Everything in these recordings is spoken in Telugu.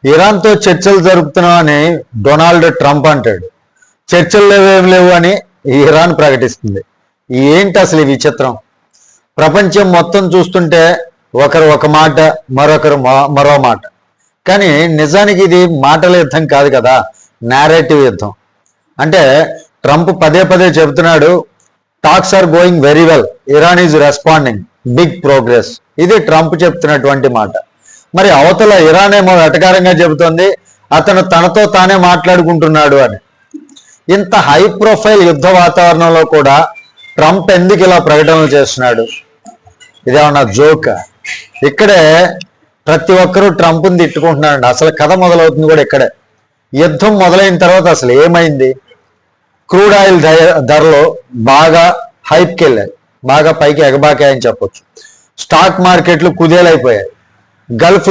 ఇరాన్తో చర్చలు జరుపుతున్నామని డొనాల్డ్ ట్రంప్ అంటాడు. చర్చలు లేవేం లేవు అని ఇరాన్ ప్రకటిస్తుంది. ఏంటి అసలు ఈ విచిత్రం? ప్రపంచం మొత్తం చూస్తుంటే ఒకరు ఒక మాట, మరొకరు మరో మాట. కానీ నిజానికి ఇది మాటల యుద్ధం కాదు కదా, నేరేటివ్ యుద్ధం. అంటే ట్రంప్ పదే పదే చెబుతున్నాడు, talks are going very well, Iran is responding, big progress. ఇది ట్రంప్ చెప్తున్నటువంటి మాట. మరి అవతల ఇరాన్ ఏమో వెటకారంగా చెబుతోంది, అతను తనతో తానే మాట్లాడుకుంటున్నాడు అని. ఇంత హై ప్రొఫైల్ యుద్ధ వాతావరణంలో కూడా ట్రంప్ ఎందుకు ఇలా ప్రకటనలు చేస్తున్నాడు? ఇదేమన్నా జోక్? ఇక్కడే ప్రతి ఒక్కరూ ట్రంప్ని తిట్టుకుంటున్నారండి. అసలు కథ మొదలవుతుంది కూడా ఇక్కడే. యుద్ధం మొదలైన తర్వాత అసలు ఏమైంది? క్రూడ్ ఆయిల్ ధరలు బాగా హైప్కి వెళ్ళాయి, బాగా పైకి ఎగబాకాయని చెప్పొచ్చు. స్టాక్ మార్కెట్లు కుదేలైపోయాయి. గల్ఫ్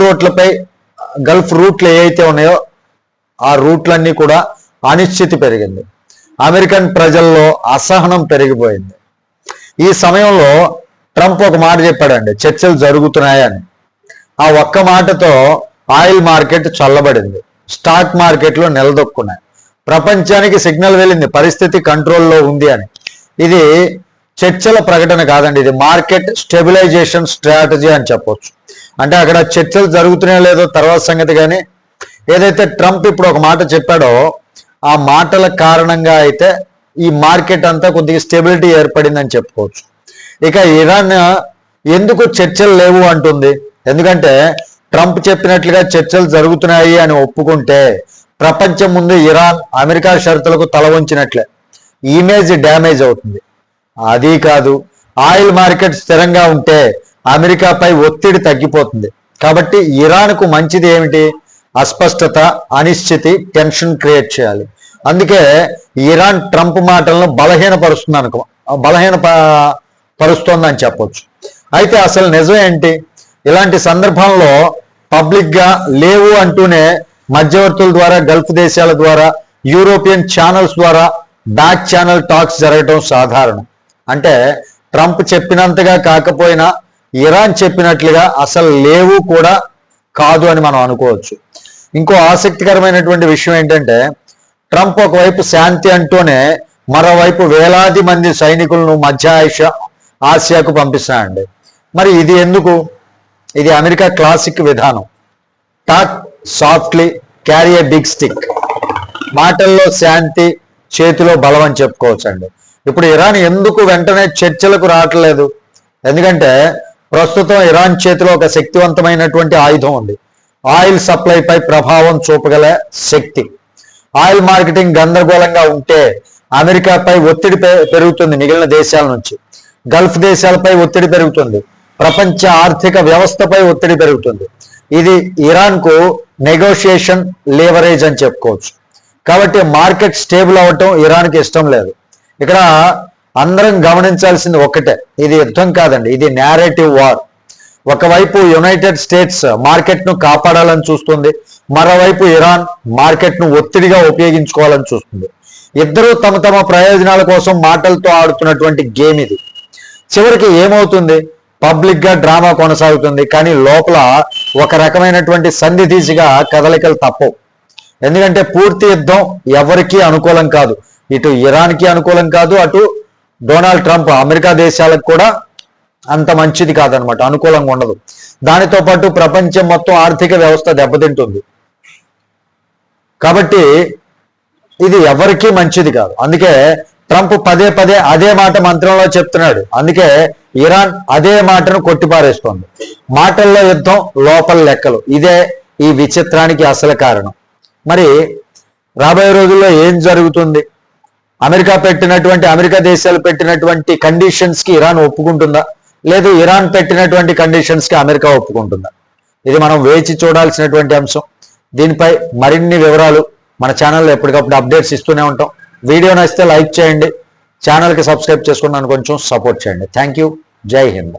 రూట్లు ఏవైతే ఉన్నాయో ఆ రూట్లన్నీ కూడా అనిశ్చితి పెరిగింది. అమెరికన్ ప్రజల్లో అసహనం పెరిగిపోయింది. ఈ సమయంలో ట్రంప్ ఒక మాట చెప్పాడండి, చర్చలు జరుగుతున్నాయని. ఆ ఒక్క మాటతో ఆయిల్ మార్కెట్ చల్లబడింది, స్టాక్ మార్కెట్లు నిలదొక్కున్నాయి. ప్రపంచానికి సిగ్నల్ వెళ్ళింది, పరిస్థితి కంట్రోల్లో ఉంది అని. ఇది చర్చల ప్రకటన కాదండి, ఇది మార్కెట్ స్టెబిలైజేషన్ స్ట్రాటజీ అని చెప్పొచ్చు. అంటే అక్కడ చర్చలు జరుగుతున్నాయో లేదో తర్వాత సంగతి, కానీ ఏదైతే ట్రంప్ ఇప్పుడు ఒక మాట చెప్పాడో ఆ మాటల కారణంగా అయితే ఈ మార్కెట్ అంతా కొద్దిగా స్టెబిలిటీ ఏర్పడిందని చెప్పుకోవచ్చు. ఇక ఇరాన్ ఎందుకు చర్చలు లేవు అంటుంది? ఎందుకంటే ట్రంప్ చెప్పినట్లుగా చర్చలు జరుగుతున్నాయి అని ఒప్పుకుంటే ప్రపంచం ముందు ఇరాన్ అమెరికా షరతులకు తల వంచినట్లే, ఇమేజ్ డ్యామేజ్ అవుతుంది. అది కాదు, ఆయిల్ మార్కెట్ స్థిరంగా ఉంటే అమెరికాపై ఒత్తిడి తగ్గిపోతుంది. కాబట్టి ఇరాన్కు మంచిది ఏమిటి? అస్పష్టత, అనిశ్చితి, టెన్షన్ క్రియేట్ చేయాలి. అందుకే ఇరాన్ ట్రంప్ మాటలను బలహీనపరుస్తోందని చెప్పొచ్చు. అయితే అసలు నిజం ఏంటి? ఇలాంటి సందర్భంలో పబ్లిక్గా లేవు అంటూనే మధ్యవర్తుల ద్వారా, గల్ఫ్ దేశాల ద్వారా, యూరోపియన్ ఛానల్స్ ద్వారా బ్యాక్ ఛానల్ టాక్స్ జరగడం సాధారణం. అంటే ట్రంప్ చెప్పినంతగా కాకపోయినా ఇరాన్ చెప్పినట్లుగా అసలు లేవు కూడా కాదు అని మనం అనుకోవచ్చు. ఇంకో ఆసక్తికరమైనటువంటి విషయం ఏంటంటే ట్రంప్ ఒకవైపు శాంతి అంటూనే మరోవైపు వేలాది మంది సైనికులను మధ్య ఆసియాకు పంపిస్తున్నాడండి. మరి ఇది ఎందుకు? ఇది అమెరికా క్లాసిక్ విధానం, talk softly, carry a big stick. మాటల్లో శాంతి, చేతిలో బలం అని చెప్పుకోవచ్చు అండి. ఇప్పుడు ఇరాన్ ఎందుకు వెంటనే చర్చలకు రావట్లేదు? ఎందుకంటే ప్రస్తుతం ఇరాన్ చేతిలో ఒక శక్తివంతమైనటువంటి ఆయుధం ఉంది, ఆయిల్ సప్లైపై ప్రభావం చూపగల శక్తి. ఆయిల్ మార్కెటింగ్ గందరగోళంగా ఉంటే అమెరికాపై ఒత్తిడి పెరుగుతుంది, మిగిలిన దేశాల నుంచి గల్ఫ్ దేశాలపై ఒత్తిడి పెరుగుతుంది, ప్రపంచ ఆర్థిక వ్యవస్థపై ఒత్తిడి పెరుగుతుంది. ఇది ఇరాన్కు నెగోషియేషన్ లేవరేజ్ అని చెప్పుకోవచ్చు. కాబట్టి మార్కెట్ స్టేబుల్ అవ్వటం ఇరాన్కి ఇష్టం లేదు. ఇక్కడ అందరం గమనించాల్సింది ఒక్కటే, ఇది యుద్ధం కాదండి, ఇది నేరేటివ్ వార్. ఒకవైపు యునైటెడ్ స్టేట్స్ మార్కెట్ను కాపాడాలని చూస్తుంది, మరోవైపు ఇరాన్ మార్కెట్ను ఒత్తిడిగా ఉపయోగించుకోవాలని చూస్తుంది. ఇద్దరూ తమ తమ ప్రయోజనాల కోసం మాటలతో ఆడుతున్నటువంటి గేమ్ ఇది. చివరికి ఏమవుతుంది? పబ్లిక్గా డ్రామా కొనసాగుతుంది, కానీ లోపల ఒక రకమైనటువంటి సంధితీసిగా కదలికలు తప్పవు. ఎందుకంటే పూర్తి యుద్ధం ఎవరికీ అనుకూలం కాదు, ఇటు ఇరాన్కి అనుకూలం కాదు, అటు డొనాల్డ్ ట్రంప్ అమెరికా దేశాలకు కూడా అంత మంచిది కాదనమాట, అనుకూలంగా ఉండదు. దానితో పాటు ప్రపంచం మొత్తం ఆర్థిక వ్యవస్థ దెబ్బతింటుంది. కాబట్టి ఇది ఎవరికీ మంచిది కాదు. అందుకే ట్రంప్ పదే పదే అదే మాట మంత్రంలో చెప్తున్నాడు. అందుకే ఇరాన్ అదే మాటను కొట్టిపారేస్తోంది. మాటల్లో యుద్ధం, లోపల లెక్కలు. ఇదే ఈ విచిత్రానికి అసలు కారణం. మరి రాబోయే రోజుల్లో ఏం జరుగుతుంది? అమెరికా దేశాలు పెట్టినటువంటి కండిషన్స్ కి ఇరాన్ ఒప్పుకుంటుందా, లేదు ఇరాన్ పెట్టినటువంటి కండిషన్స్ కి అమెరికా ఒప్పుకుంటుందా? ఇది మనం వేచి చూడాల్సినటువంటి అంశం. దీనిపై మరిన్ని వివరాలు మన ఛానల్లో ఎప్పటికప్పుడు అప్డేట్స్ ఇస్తూనే ఉంటాం. వీడియో నచ్చితే లైక్ చేయండి, ఛానల్కి సబ్స్క్రైబ్ చేసుకుని నన్ను కొంచెం సపోర్ట్ చేయండి. Thank you. జై హింద్.